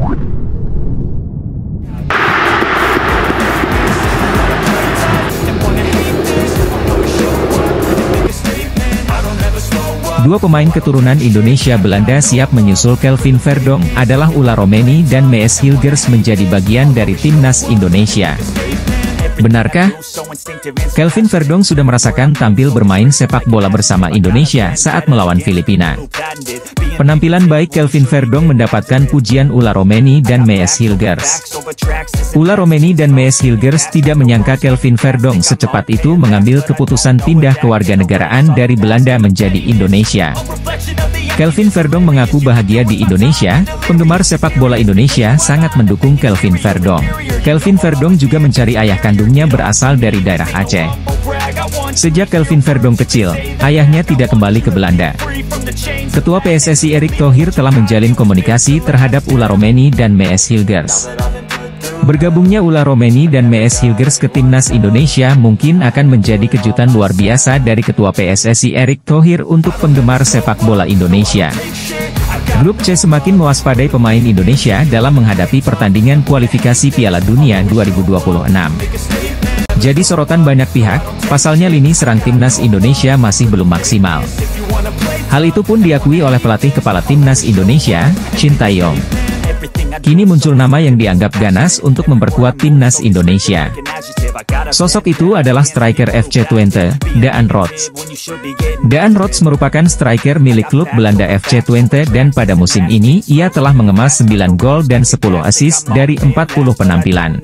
Dua pemain keturunan Indonesia Belanda siap menyusul Kelvin Verdonk adalah Ulla Romeni dan Mees Hilgers menjadi bagian dari timnas Indonesia. Benarkah? Kelvin Verdonk sudah merasakan tampil bermain sepak bola bersama Indonesia saat melawan Filipina. Penampilan baik Kelvin Verdonk mendapatkan pujian Ulla Romeni dan Mees Hilgers. Ulla Romeni dan Mees Hilgers tidak menyangka Kelvin Verdonk secepat itu mengambil keputusan pindah kewarganegaraan dari Belanda menjadi Indonesia. Kelvin Verdonk mengaku bahagia di Indonesia. Penggemar sepak bola Indonesia sangat mendukung Kelvin Verdonk. Kelvin Verdonk juga mencari ayah kandungnya berasal dari daerah Aceh. Sejak Kelvin Verdonk kecil, ayahnya tidak kembali ke Belanda. Ketua PSSI Erick Thohir telah menjalin komunikasi terhadap Ulla Romeni dan Mees Hilgers. Bergabungnya Ulla Romeni dan Mees Hilgers ke timnas Indonesia mungkin akan menjadi kejutan luar biasa dari Ketua PSSI Erick Thohir untuk penggemar sepak bola Indonesia. Grup C semakin mewaspadai pemain Indonesia dalam menghadapi pertandingan kualifikasi Piala Dunia 2026. Jadi sorotan banyak pihak, pasalnya lini serang timnas Indonesia masih belum maksimal. Hal itu pun diakui oleh pelatih kepala timnas Indonesia, Shin Tae-yong. Kini muncul nama yang dianggap ganas untuk memperkuat timnas Indonesia. Sosok itu adalah striker FC Twente, Daan Rots. Daan Rots merupakan striker milik klub Belanda FC Twente dan pada musim ini ia telah mengemas 9 gol dan 10 assist dari 40 penampilan.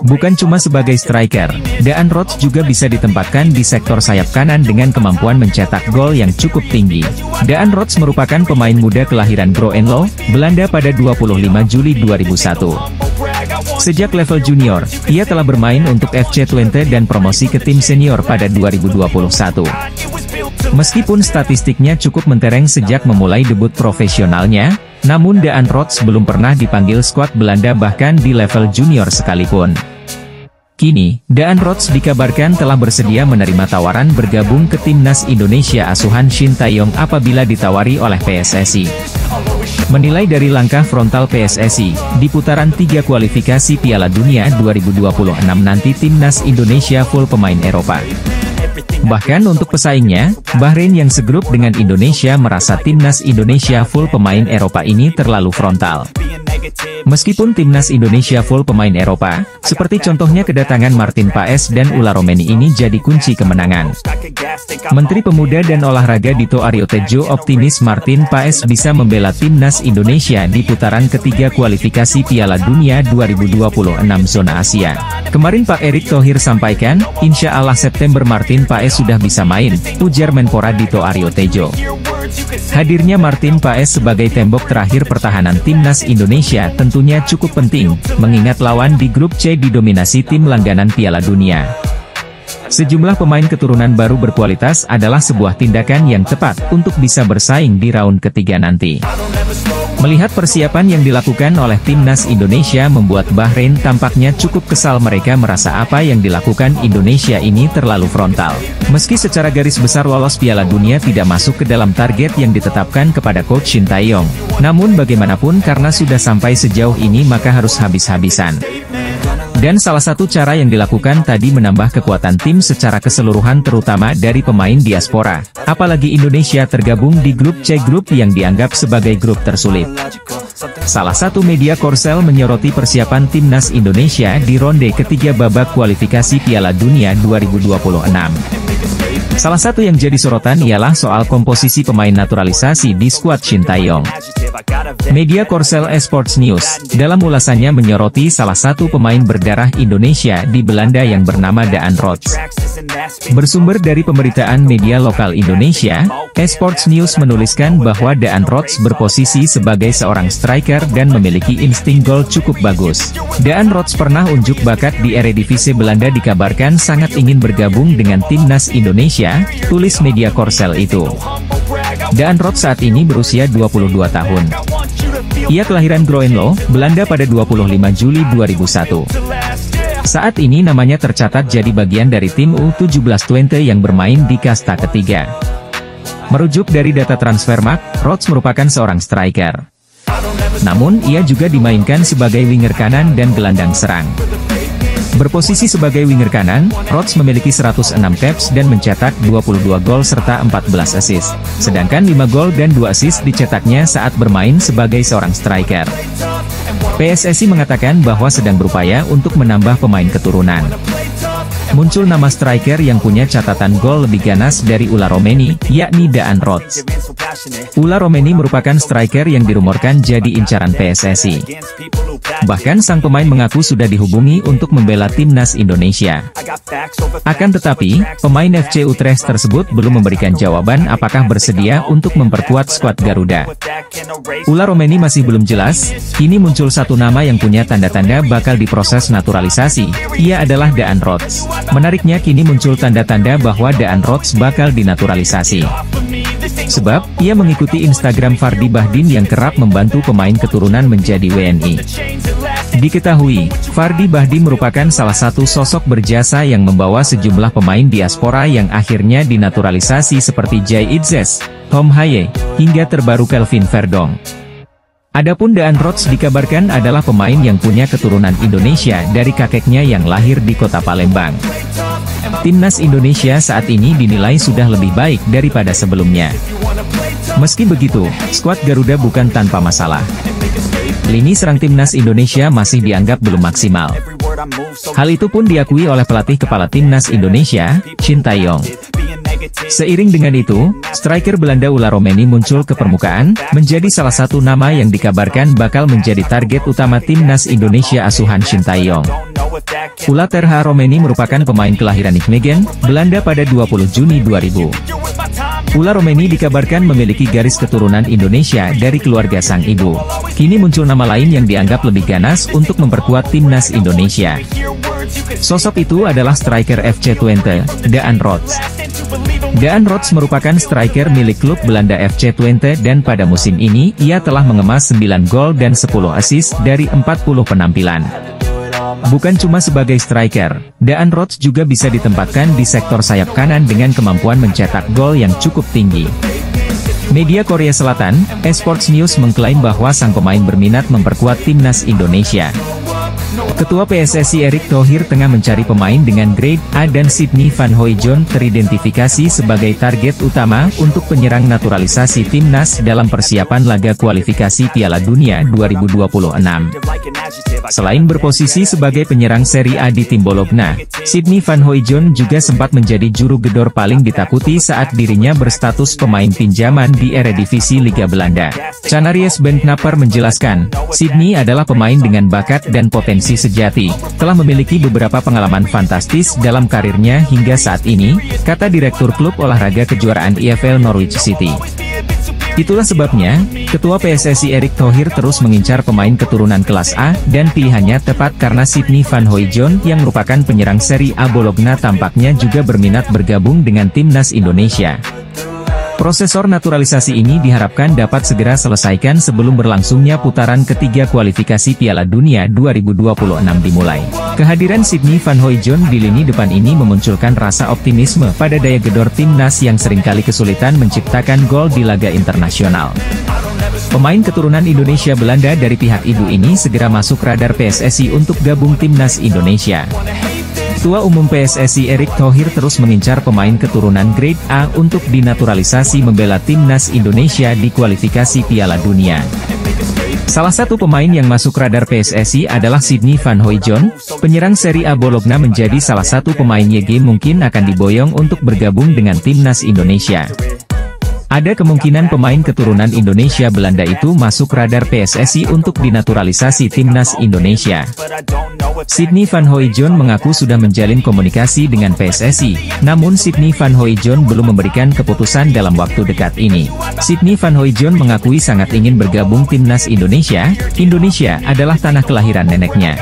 Bukan cuma sebagai striker, Daan Rots juga bisa ditempatkan di sektor sayap kanan dengan kemampuan mencetak gol yang cukup tinggi. Daan Rots merupakan pemain muda kelahiran Groenlo, Belanda pada 25 Juli 2001. Sejak level junior, ia telah bermain untuk FC Twente dan promosi ke tim senior pada 2021. Meskipun statistiknya cukup mentereng sejak memulai debut profesionalnya, namun Daan Rots belum pernah dipanggil skuad Belanda bahkan di level junior sekalipun. Kini, Daan Rots dikabarkan telah bersedia menerima tawaran bergabung ke timnas Indonesia asuhan Shin Tae-yong apabila ditawari oleh PSSI. Menilai dari langkah frontal PSSI, di putaran 3 kualifikasi Piala Dunia 2026 nanti timnas Indonesia full pemain Eropa. Bahkan untuk pesaingnya, Bahrain yang segrup dengan Indonesia merasa timnas Indonesia full pemain Eropa ini terlalu frontal. Meskipun timnas Indonesia full pemain Eropa, seperti contohnya kedatangan Martin Paes dan Ulla Romeni ini jadi kunci kemenangan. Menteri Pemuda dan Olahraga Dito Aryo Tejo optimis Martin Paes bisa membela timnas Indonesia di putaran ketiga kualifikasi Piala Dunia 2026 zona Asia. Kemarin Pak Erick Thohir sampaikan, insya Allah September Martin Paes sudah bisa main, ujar Menpora Dito Aryo Tejo. Hadirnya Martin Paes sebagai tembok terakhir pertahanan timnas Indonesia tentunya cukup penting, mengingat lawan di grup C didominasi tim langganan Piala Dunia. Sejumlah pemain keturunan baru berkualitas adalah sebuah tindakan yang tepat untuk bisa bersaing di raun ketiga nanti. Melihat persiapan yang dilakukan oleh timnas Indonesia membuat Bahrain tampaknya cukup kesal, mereka merasa apa yang dilakukan Indonesia ini terlalu frontal. Meski secara garis besar lolos Piala Dunia tidak masuk ke dalam target yang ditetapkan kepada Coach Shin Tae-yong, namun bagaimanapun karena sudah sampai sejauh ini maka harus habis-habisan. Dan salah satu cara yang dilakukan tadi menambah kekuatan tim secara keseluruhan terutama dari pemain diaspora. Apalagi Indonesia tergabung di grup C, grup yang dianggap sebagai grup tersulit. Salah satu media Korsel menyoroti persiapan timnas Indonesia di ronde ketiga babak kualifikasi Piala Dunia 2026. Salah satu yang jadi sorotan ialah soal komposisi pemain naturalisasi di skuad Shin Tae-yong. Media Korsel Esports News, dalam ulasannya menyoroti salah satu pemain berdarah Indonesia di Belanda yang bernama Daan Rots. Bersumber dari pemberitaan media lokal Indonesia, Esports News menuliskan bahwa Daan Rots berposisi sebagai seorang striker dan memiliki insting gol cukup bagus. Daan Rots pernah unjuk bakat di Eredivisie Belanda, dikabarkan sangat ingin bergabung dengan timnas Indonesia, tulis media Korsel itu. Daan Rots saat ini berusia 22 tahun. Ia kelahiran Groenlo, Belanda pada 25 Juli 2001. Saat ini namanya tercatat jadi bagian dari tim U17 Twente yang bermain di kasta ketiga. Merujuk dari data Transfermarkt, Rots merupakan seorang striker. Namun, ia juga dimainkan sebagai winger kanan dan gelandang serang. Berposisi sebagai winger kanan, Rodz memiliki 106 caps dan mencetak 22 gol serta 14 assist. Sedangkan 5 gol dan 2 assist dicetaknya saat bermain sebagai seorang striker. PSSI mengatakan bahwa sedang berupaya untuk menambah pemain keturunan. Muncul nama striker yang punya catatan gol lebih ganas dari Ula Romeni, yakni Daan Rodz. Ula Romeni merupakan striker yang dirumorkan jadi incaran PSSI. Bahkan sang pemain mengaku sudah dihubungi untuk membela timnas Indonesia. Akan tetapi, pemain FC Utrecht tersebut belum memberikan jawaban apakah bersedia untuk memperkuat skuad Garuda. Ula Romeni masih belum jelas, kini muncul satu nama yang punya tanda-tanda bakal diproses naturalisasi, ia adalah Daan Rodz. Menariknya kini muncul tanda-tanda bahwa Daan Rodz bakal dinaturalisasi. Sebab, ia mengikuti Instagram Fardy Bahdin yang kerap membantu pemain keturunan menjadi WNI. Diketahui, Fardy Bahdin merupakan salah satu sosok berjasa yang membawa sejumlah pemain diaspora yang akhirnya dinaturalisasi seperti Jay Itzes, Tom Haye, hingga terbaru Kelvin Verdong. Adapun Daan Rodz dikabarkan adalah pemain yang punya keturunan Indonesia dari kakeknya yang lahir di kota Palembang. Timnas Indonesia saat ini dinilai sudah lebih baik daripada sebelumnya. Meski begitu, skuad Garuda bukan tanpa masalah. Lini serang timnas Indonesia masih dianggap belum maksimal. Hal itu pun diakui oleh pelatih kepala timnas Indonesia, Shin Tae-yong. Seiring dengan itu, striker Belanda Ula Romeni muncul ke permukaan, menjadi salah satu nama yang dikabarkan bakal menjadi target utama timnas Indonesia asuhan Shin Tae-yong. Ula Terha Romeni merupakan pemain kelahiran Nijmegen, Belanda pada 20 Juni 2000. Ula Romeni dikabarkan memiliki garis keturunan Indonesia dari keluarga sang ibu. Kini muncul nama lain yang dianggap lebih ganas untuk memperkuat timnas Indonesia. Sosok itu adalah striker FC Twente, Daan Rodz. Daan Rodz merupakan striker milik klub Belanda FC Twente dan pada musim ini ia telah mengemas 9 gol dan 10 assist dari 40 penampilan. Bukan cuma sebagai striker, Daan Rodz juga bisa ditempatkan di sektor sayap kanan dengan kemampuan mencetak gol yang cukup tinggi. Media Korea Selatan, Esports News mengklaim bahwa sang pemain berminat memperkuat timnas Indonesia. Ketua PSSI Erick Thohir tengah mencari pemain dengan grade A dan Sydney Van Hooijdonk teridentifikasi sebagai target utama untuk penyerang naturalisasi timnas dalam persiapan laga kualifikasi Piala Dunia 2026. Selain berposisi sebagai penyerang Serie A di tim Bologna, Sydney Van Hooijdonk juga sempat menjadi juru gedor paling ditakuti saat dirinya berstatus pemain pinjaman di Eredivisie Liga Belanda. Canaries Ben Knapper menjelaskan, Sydney adalah pemain dengan bakat dan potensi sejati, telah memiliki beberapa pengalaman fantastis dalam karirnya hingga saat ini, kata Direktur Klub Olahraga Kejuaraan EFL Norwich City. Itulah sebabnya, Ketua PSSI Erick Thohir terus mengincar pemain keturunan kelas A, dan pilihannya tepat karena Sydney Van Hooijdonk yang merupakan penyerang Serie A Bologna tampaknya juga berminat bergabung dengan timnas Indonesia. Prosesor naturalisasi ini diharapkan dapat segera selesaikan sebelum berlangsungnya putaran ketiga kualifikasi Piala Dunia 2026 dimulai. Kehadiran Sydney Van Hooijdonk di lini depan ini memunculkan rasa optimisme pada daya gedor timnas yang seringkali kesulitan menciptakan gol di laga internasional. Pemain keturunan Indonesia Belanda dari pihak ibu ini segera masuk radar PSSI untuk gabung timnas Indonesia. Ketua Umum PSSI Erick Thohir terus mengincar pemain keturunan grade A untuk dinaturalisasi membela timnas Indonesia di kualifikasi Piala Dunia. Salah satu pemain yang masuk radar PSSI adalah Sydney Van Hooijdonk, penyerang Serie A Bologna menjadi salah satu pemain YG mungkin akan diboyong untuk bergabung dengan timnas Indonesia. Ada kemungkinan pemain keturunan Indonesia Belanda itu masuk radar PSSI untuk dinaturalisasi timnas Indonesia. Sydney Van Hooijdonk mengaku sudah menjalin komunikasi dengan PSSI, namun Sydney Van Hooijdonk belum memberikan keputusan dalam waktu dekat ini. Sydney Van Hooijdonk mengakui sangat ingin bergabung timnas Indonesia. Indonesia adalah tanah kelahiran neneknya.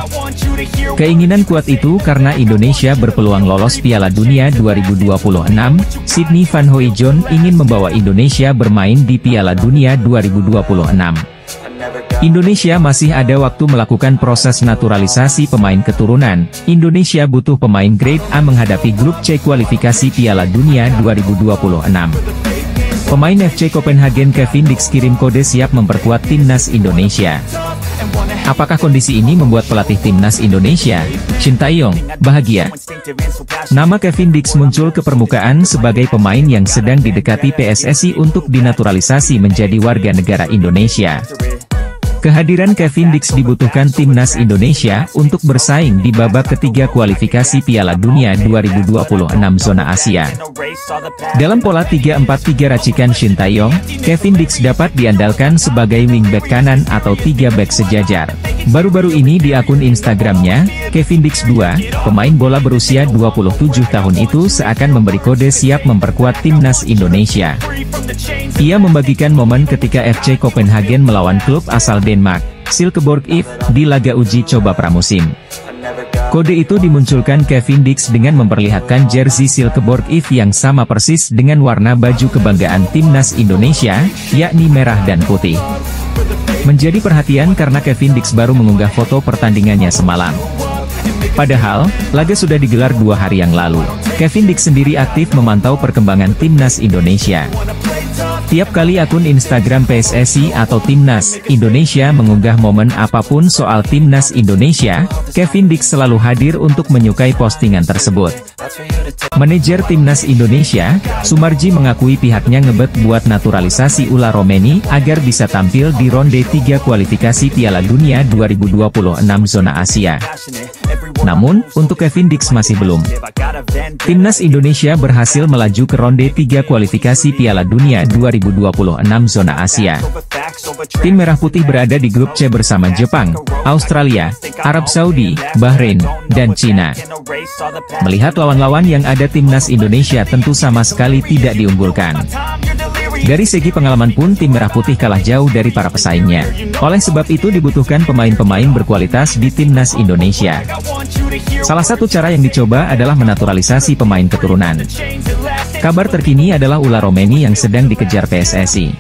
Keinginan kuat itu karena Indonesia berpeluang lolos Piala Dunia 2026, Sydney Van Hooijdonk ingin membawa Indonesia bermain di Piala Dunia 2026. Indonesia masih ada waktu melakukan proses naturalisasi pemain keturunan. Indonesia butuh pemain grade A menghadapi grup C kualifikasi Piala Dunia 2026. Pemain FC Copenhagen Kevin Dix kirim kode siap memperkuat timnas Indonesia. Apakah kondisi ini membuat pelatih timnas Indonesia, Shin Tae-yong, bahagia? Nama Kevin Dix muncul ke permukaan sebagai pemain yang sedang didekati PSSI untuk dinaturalisasi menjadi warga negara Indonesia. Kehadiran Kevin Dix dibutuhkan timnas Indonesia untuk bersaing di babak ketiga kualifikasi Piala Dunia 2026 zona Asia. Dalam pola 3-4-3 racikan Shin Tae-yong, Kevin Dix dapat diandalkan sebagai wingback kanan atau 3 back sejajar. Baru-baru ini di akun Instagramnya, Kevin Dix 2, pemain bola berusia 27 tahun itu seakan memberi kode siap memperkuat timnas Indonesia. Ia membagikan momen ketika FC Copenhagen melawan klub asal Denmark, Silkeborg IF, di laga uji coba pramusim. Kode itu dimunculkan Kevin Dix dengan memperlihatkan jersey Silkeborg IF yang sama persis dengan warna baju kebanggaan timnas Indonesia, yakni merah dan putih. Menjadi perhatian karena Kevin Dix baru mengunggah foto pertandingannya semalam. Padahal, laga sudah digelar 2 hari yang lalu. Kevin Dix sendiri aktif memantau perkembangan timnas Indonesia. Tiap kali akun Instagram PSSI atau Timnas Indonesia mengunggah momen apapun soal Timnas Indonesia, Kevin Dix selalu hadir untuk menyukai postingan tersebut. Manajer Timnas Indonesia, Sumarji mengakui pihaknya ngebet buat naturalisasi Ula Romeni agar bisa tampil di ronde 3 kualifikasi Piala Dunia 2026 zona Asia. Namun, untuk Kevin Dix masih belum. Timnas Indonesia berhasil melaju ke ronde 3 kualifikasi Piala Dunia 2026 zona Asia. Tim Merah Putih berada di grup C bersama Jepang, Australia, Arab Saudi, Bahrain, dan Cina. Melihat lawan-lawan yang ada Timnas Indonesia tentu sama sekali tidak diunggulkan. Dari segi pengalaman pun Tim Merah Putih kalah jauh dari para pesaingnya. Oleh sebab itu dibutuhkan pemain-pemain berkualitas di Timnas Indonesia. Salah satu cara yang dicoba adalah menaturalisasi pemain keturunan. Kabar terkini adalah Ula Romeni yang sedang dikejar PSSI.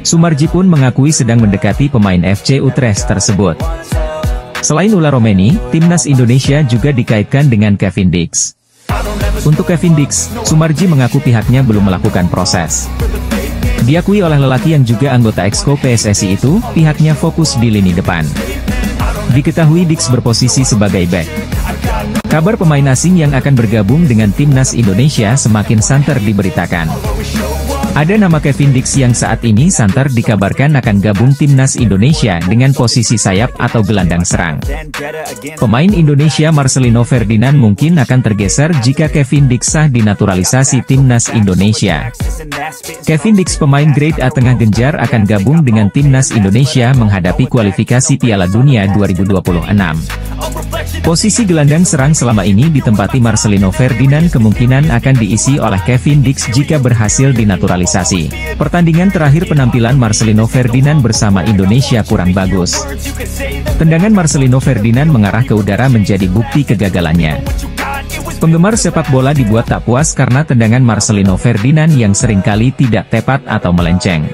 Sumarji pun mengakui sedang mendekati pemain FC Utrecht tersebut. Selain Ula Romeni, Timnas Indonesia juga dikaitkan dengan Kevin Dix. Untuk Kevin Dix, Sumarji mengaku pihaknya belum melakukan proses. Diakui oleh lelaki yang juga anggota Exco PSSI itu, pihaknya fokus di lini depan. Diketahui Dix berposisi sebagai back. Kabar pemain asing yang akan bergabung dengan Timnas Indonesia semakin santer diberitakan. Ada nama Kevin Dix yang saat ini santer dikabarkan akan gabung Timnas Indonesia dengan posisi sayap atau gelandang serang. Pemain Indonesia Marcelino Ferdinand mungkin akan tergeser jika Kevin Dix sah dinaturalisasi Timnas Indonesia. Kevin Dix pemain grade A tengah genjar akan gabung dengan Timnas Indonesia menghadapi kualifikasi Piala Dunia 2026. Posisi gelandang serang selama ini ditempati Marcelino Ferdinand kemungkinan akan diisi oleh Kevin Dix jika berhasil dinaturalisasi. Pertandingan terakhir penampilan Marcelino Ferdinand bersama Indonesia kurang bagus. Tendangan Marcelino Ferdinand mengarah ke udara menjadi bukti kegagalannya. Penggemar sepak bola dibuat tak puas karena tendangan Marcelino Ferdinand yang seringkali tidak tepat atau melenceng.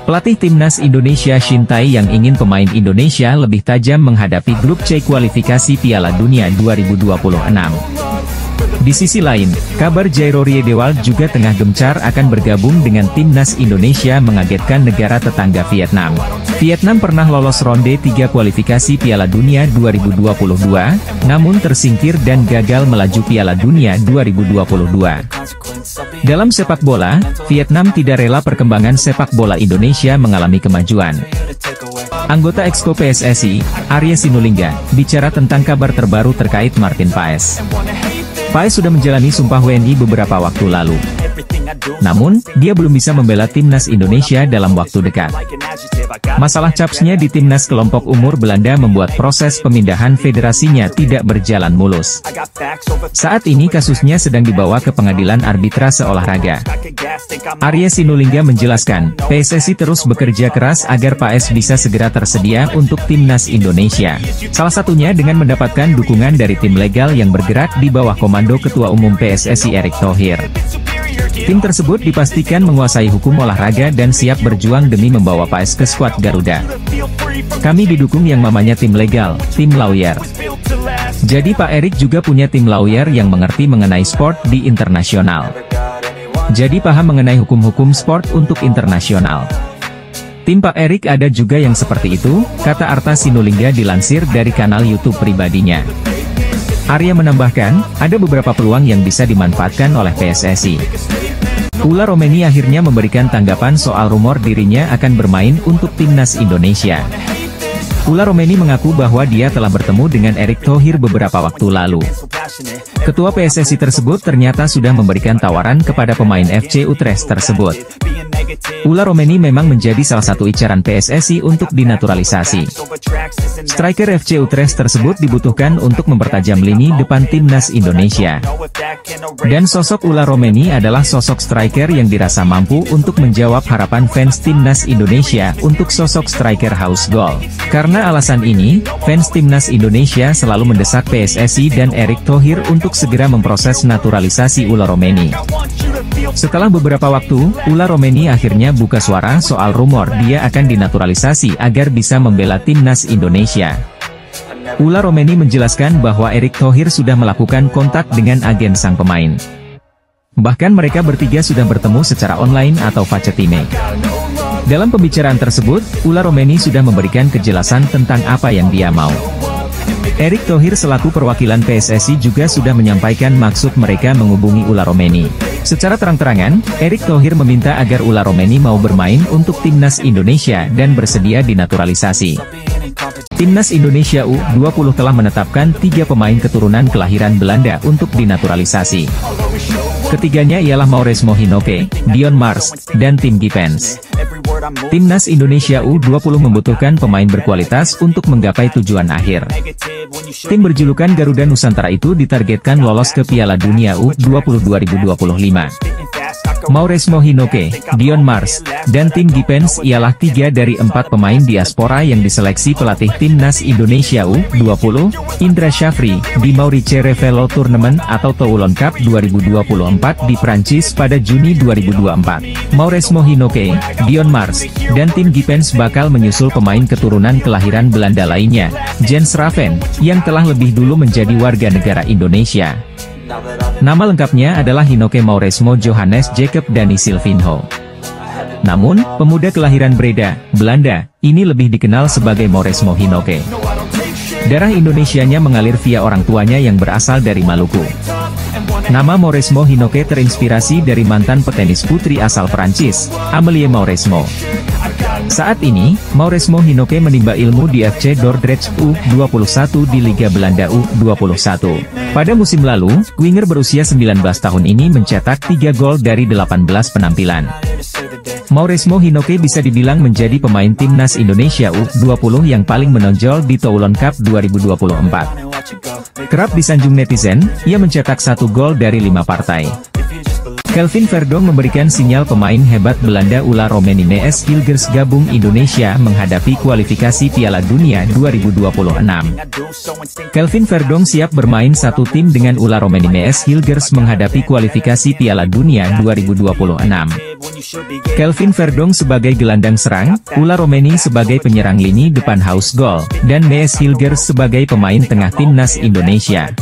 Pelatih Timnas Indonesia Shin Tae yang ingin pemain Indonesia lebih tajam menghadapi grup C kualifikasi Piala Dunia 2026. Di sisi lain, kabar Jairo Riedewald juga tengah gencar akan bergabung dengan Timnas Indonesia mengagetkan negara tetangga Vietnam. Vietnam pernah lolos ronde 3 kualifikasi Piala Dunia 2022, namun tersingkir dan gagal melaju Piala Dunia 2022. Dalam sepak bola, Vietnam tidak rela perkembangan sepak bola Indonesia mengalami kemajuan. Anggota Exco PSSI, Arya Sinulinga, bicara tentang kabar terbaru terkait Martin Paes. Paes sudah menjalani sumpah WNI beberapa waktu lalu. Namun, dia belum bisa membela Timnas Indonesia dalam waktu dekat. Masalah capsnya di Timnas kelompok umur Belanda membuat proses pemindahan federasinya tidak berjalan mulus. Saat ini kasusnya sedang dibawa ke pengadilan arbitrase olahraga. Arya Sinulinga menjelaskan, PSSI terus bekerja keras agar Paes bisa segera tersedia untuk Timnas Indonesia. Salah satunya dengan mendapatkan dukungan dari tim legal yang bergerak di bawah komando Ketua Umum PSSI Erick Thohir. Tim tersebut dipastikan menguasai hukum olahraga dan siap berjuang demi membawa Paes ke skuad Garuda. Kami didukung yang namanya tim legal, tim lawyer. Jadi Pak Erick juga punya tim lawyer yang mengerti mengenai sport di internasional. Jadi paham mengenai hukum-hukum sport untuk internasional. Tim Pak Erik ada juga yang seperti itu, kata Arta Sinulinga dilansir dari kanal YouTube pribadinya. Arya menambahkan, ada beberapa peluang yang bisa dimanfaatkan oleh PSSI. Ula Romeni akhirnya memberikan tanggapan soal rumor dirinya akan bermain untuk timnas Indonesia. Ula Romeni mengaku bahwa dia telah bertemu dengan Erick Thohir beberapa waktu lalu. Ketua PSSI tersebut ternyata sudah memberikan tawaran kepada pemain FC Utrecht tersebut. Ula Romeni memang menjadi salah satu incaran PSSI untuk dinaturalisasi. Striker FC Utrecht tersebut dibutuhkan untuk mempertajam lini depan timnas Indonesia. Dan sosok Ula Romeni adalah sosok striker yang dirasa mampu untuk menjawab harapan fans timnas Indonesia untuk sosok striker haus gol. Karena alasan ini, fans timnas Indonesia selalu mendesak PSSI dan Erick Thohir untuk segera memproses naturalisasi Ula Romeni. Setelah beberapa waktu, Ula Romeni akhirnya buka suara soal rumor dia akan dinaturalisasi agar bisa membela timnas Indonesia. Ula Romeni menjelaskan bahwa Erick Thohir sudah melakukan kontak dengan agen sang pemain. Bahkan mereka bertiga sudah bertemu secara online atau facetime. Dalam pembicaraan tersebut, Ula Romeni sudah memberikan kejelasan tentang apa yang dia mau. Erick Thohir selaku perwakilan PSSI juga sudah menyampaikan maksud mereka menghubungi Ula Romeni. Secara terang-terangan, Erick Thohir meminta agar Ula Romeni mau bermain untuk timnas Indonesia dan bersedia dinaturalisasi. Timnas Indonesia U20 telah menetapkan 3 pemain keturunan kelahiran Belanda untuk dinaturalisasi. Ketiganya ialah Mauresmo Hinoke, Dion Mars, dan Tim Gippens. Timnas Indonesia U20 membutuhkan pemain berkualitas untuk menggapai tujuan akhir. Tim berjulukan Garuda Nusantara itu ditargetkan lolos ke Piala Dunia U20 2025. Mauresmo Hinoke, Dion Mars, dan Tim Gippens ialah 3 dari 4 pemain diaspora yang diseleksi pelatih Timnas Indonesia U20, Indra Syafri, di Maurice Revello Tournament atau Toulon Cup 2024 di Prancis pada Juni 2024. Mauresmo Hinoke, Dion Mars, dan Tim Gippens bakal menyusul pemain keturunan kelahiran Belanda lainnya, Jens Raven, yang telah lebih dulu menjadi warga negara Indonesia. Nama lengkapnya adalah Hinoke Mauresmo Johannes Jacob Dani Silvinho. Namun, pemuda kelahiran Breda, Belanda, ini lebih dikenal sebagai Mauresmo Hinoke. Darah Indonesianya mengalir via orang tuanya yang berasal dari Maluku. Nama Mauresmo Hinoke terinspirasi dari mantan petenis putri asal Prancis, Amélie Mauresmo. Saat ini, Mauresmo Hinoke menimba ilmu di FC Dordrecht U21 di Liga Belanda U21. Pada musim lalu, winger berusia 19 tahun ini mencetak 3 gol dari 18 penampilan. Mauresmo Hinoke bisa dibilang menjadi pemain timnas Indonesia U20 yang paling menonjol di Toulon Cup 2024. Kerap disanjung netizen, ia mencetak 1 gol dari 5 partai. Kelvin Verdonk memberikan sinyal pemain hebat Belanda Ula Romeni MS Hilgers gabung Indonesia menghadapi kualifikasi Piala Dunia 2026. Kelvin Verdonk siap bermain satu tim dengan Ula Romeni MS Hilgers menghadapi kualifikasi Piala Dunia 2026. Kelvin Verdonk sebagai gelandang serang, Ula Romeni sebagai penyerang lini depan haus gol, dan MS Hilgers sebagai pemain tengah timnas Indonesia.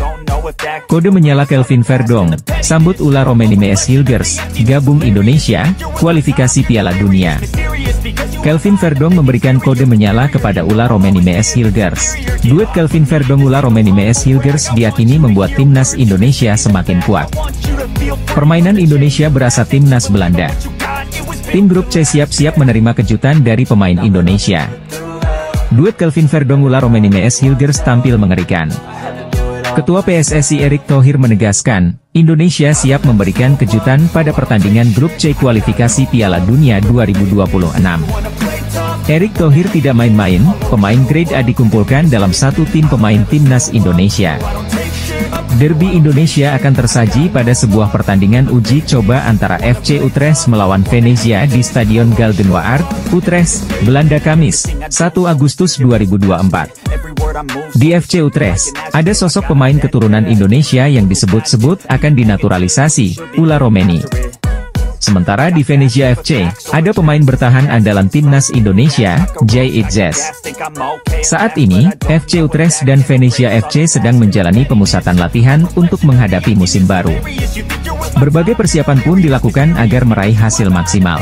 Kode menyala Kelvin Verdonk, sambut Ula Romeni MS Hilgers, gabung Indonesia, kualifikasi Piala Dunia. Kelvin Verdonk memberikan kode menyala kepada Ula Romeni MS Hilgers. Duet Kelvin Verdonk Ula Romeni MS Hilgers diyakini membuat timnas Indonesia semakin kuat. Permainan Indonesia berasa timnas Belanda. Tim grup C siap-siap menerima kejutan dari pemain Indonesia. Duet Kelvin Verdonk Ula Romeni MS Hilgers tampil mengerikan. Ketua PSSI Erick Thohir menegaskan, Indonesia siap memberikan kejutan pada pertandingan grup C kualifikasi Piala Dunia 2026. Erick Thohir tidak main-main, pemain grade A dikumpulkan dalam satu tim pemain timnas Indonesia. Derby Indonesia akan tersaji pada sebuah pertandingan uji coba antara FC Utrecht melawan Venezia di Stadion Galgenwaard, Utrecht, Belanda Kamis, 1 Agustus 2024. Di FC Utrecht, ada sosok pemain keturunan Indonesia yang disebut-sebut akan dinaturalisasi, Ula Romeni. Sementara di Venezia FC, ada pemain bertahan andalan timnas Indonesia, Jay Itzes. Saat ini, FC Utrecht dan Venezia FC sedang menjalani pemusatan latihan untuk menghadapi musim baru. Berbagai persiapan pun dilakukan agar meraih hasil maksimal.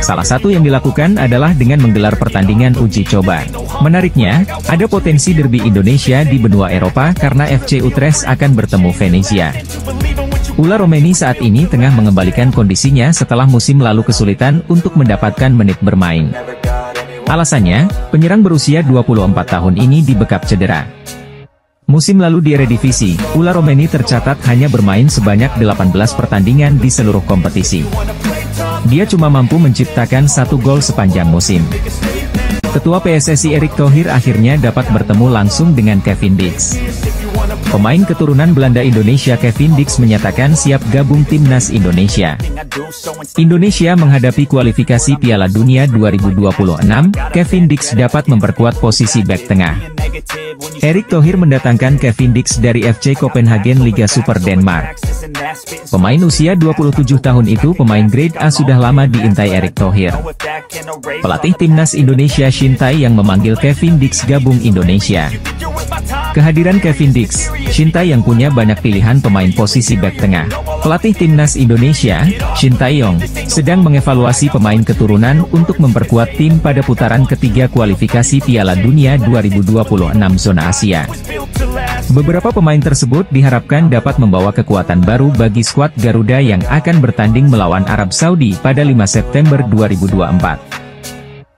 Salah satu yang dilakukan adalah dengan menggelar pertandingan uji coba. Menariknya, ada potensi derby Indonesia di benua Eropa karena FC Utrecht akan bertemu Venezia. Ula Romeni saat ini tengah mengembalikan kondisinya setelah musim lalu kesulitan untuk mendapatkan menit bermain. Alasannya, penyerang berusia 24 tahun ini dibekap cedera. Musim lalu di Eredivisie, Ula Romeni tercatat hanya bermain sebanyak 18 pertandingan di seluruh kompetisi. Dia cuma mampu menciptakan 1 gol sepanjang musim. Ketua PSSI Erick Thohir akhirnya dapat bertemu langsung dengan Kevin Dix. Pemain keturunan Belanda Indonesia Kevin Dix menyatakan siap gabung timnas Indonesia. Indonesia menghadapi kualifikasi Piala Dunia 2026, Kevin Dix dapat memperkuat posisi bek tengah. Erick Thohir mendatangkan Kevin Dix dari FC Copenhagen Liga Super Denmark. Pemain usia 27 tahun itu pemain grade A sudah lama diintai Erick Thohir. Pelatih timnas Indonesia Shin Tae yang memanggil Kevin Dix gabung Indonesia. Kehadiran Kevin Dix, Shin Tae yang punya banyak pilihan pemain posisi bek tengah. Pelatih timnas Indonesia, Shin Tae-yong, sedang mengevaluasi pemain keturunan untuk memperkuat tim pada putaran ketiga kualifikasi Piala Dunia 2026 zona Asia. Beberapa pemain tersebut diharapkan dapat membawa kekuatan baru bagi skuad Garuda yang akan bertanding melawan Arab Saudi pada 5 September 2024.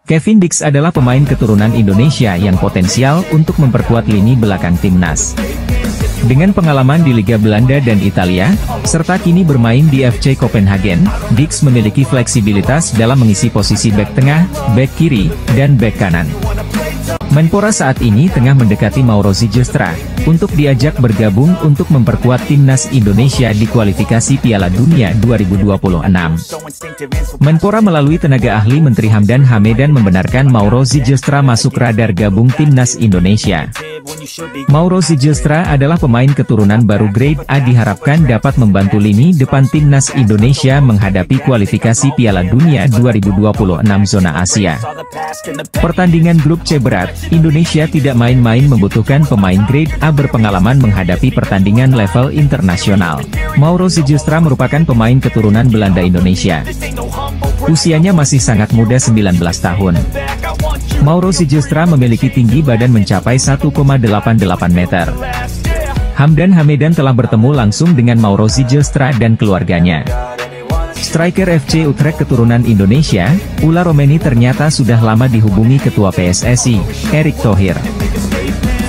Kevin Dix adalah pemain keturunan Indonesia yang potensial untuk memperkuat lini belakang timnas. Dengan pengalaman di Liga Belanda dan Italia, serta kini bermain di FC Copenhagen, Dix memiliki fleksibilitas dalam mengisi posisi bek tengah, bek kiri, dan bek kanan. Menpora saat ini tengah mendekati Mauro Zylstra, untuk diajak bergabung untuk memperkuat timnas Indonesia di kualifikasi Piala Dunia 2026. Menpora melalui tenaga ahli Menteri Hamdan Hamedan membenarkan Mauro Zylstra masuk radar gabung timnas Indonesia. Mauro Zylstra adalah pemain keturunan baru grade A diharapkan dapat membantu lini depan timnas Indonesia menghadapi kualifikasi Piala Dunia 2026 zona Asia. Pertandingan grup C berat, Indonesia tidak main-main membutuhkan pemain grade A berpengalaman menghadapi pertandingan level internasional. Mauro Zylstra merupakan pemain keturunan Belanda Indonesia. Usianya masih sangat muda 19 tahun. Mauro Zylstra memiliki tinggi badan mencapai 1,88 meter. Hamdan Hamedan telah bertemu langsung dengan Mauro Zylstra dan keluarganya. Striker FC Utrecht keturunan Indonesia, Ula Romeni ternyata sudah lama dihubungi Ketua PSSI, Erick Thohir.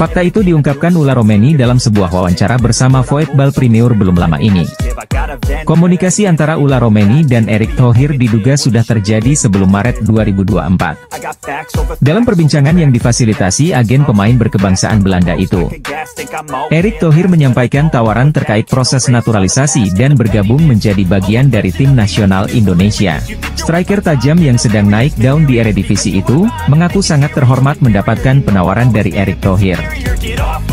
Fakta itu diungkapkan Ula Romeni dalam sebuah wawancara bersama Voetbal Premier belum lama ini. Komunikasi antara Ula Romeni dan Erick Thohir diduga sudah terjadi sebelum Maret 2024. Dalam perbincangan yang difasilitasi agen pemain berkebangsaan Belanda itu, Erick Thohir menyampaikan tawaran terkait proses naturalisasi dan bergabung menjadi bagian dari tim nasional Indonesia. Striker tajam yang sedang naik daun di Eredivisie itu, mengaku sangat terhormat mendapatkan penawaran dari Erick Thohir.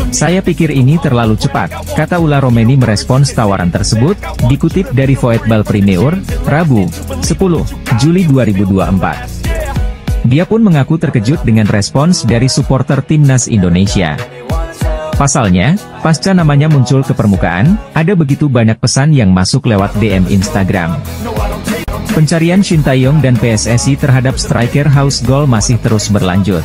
"Saya pikir ini terlalu cepat," kata Ula Romeni merespons tawaran tersebut, dikutip dari Voetbal Premier, Rabu, 10 Juli 2024. Dia pun mengaku terkejut dengan respons dari supporter timnas Indonesia. Pasalnya, pasca namanya muncul ke permukaan, ada begitu banyak pesan yang masuk lewat DM Instagram. Pencarian Shin Tae-yong dan PSSI terhadap striker House Goal masih terus berlanjut.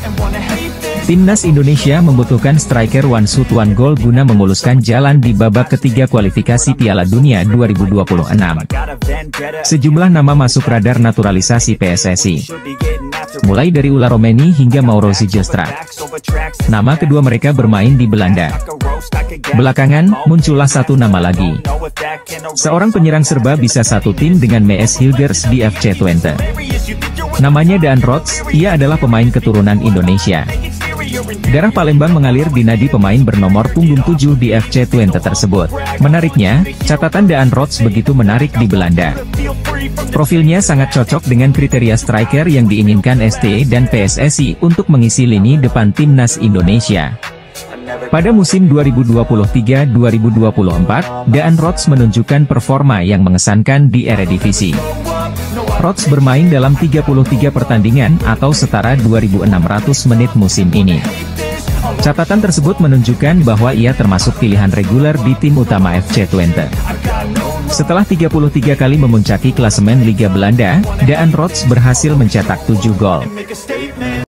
Timnas Indonesia membutuhkan striker one shoot one goal guna memuluskan jalan di babak ketiga kualifikasi Piala Dunia 2026. Sejumlah nama masuk radar naturalisasi PSSI, mulai dari Ula Romeni hingga Mauro Zylstra. Nama kedua mereka bermain di Belanda. Belakangan, muncullah satu nama lagi. Seorang penyerang serba bisa satu tim dengan Mees Hilgers di FC Twente. Namanya Daan Rots, ia adalah pemain keturunan Indonesia. Darah Palembang mengalir di nadi pemain bernomor punggung 7 di FC Twente tersebut. Menariknya, catatan Daan Rots begitu menarik di Belanda. Profilnya sangat cocok dengan kriteria striker yang diinginkan ST dan PSSI untuk mengisi lini depan timnas Indonesia. Pada musim 2023-2024, Daan Rots menunjukkan performa yang mengesankan di Eredivisie. Rots bermain dalam 33 pertandingan atau setara 2.600 menit musim ini. Catatan tersebut menunjukkan bahwa ia termasuk pilihan reguler di tim utama FC Twente. Setelah 33 kali memuncaki klasemen Liga Belanda, Daan Rots berhasil mencetak 7 gol.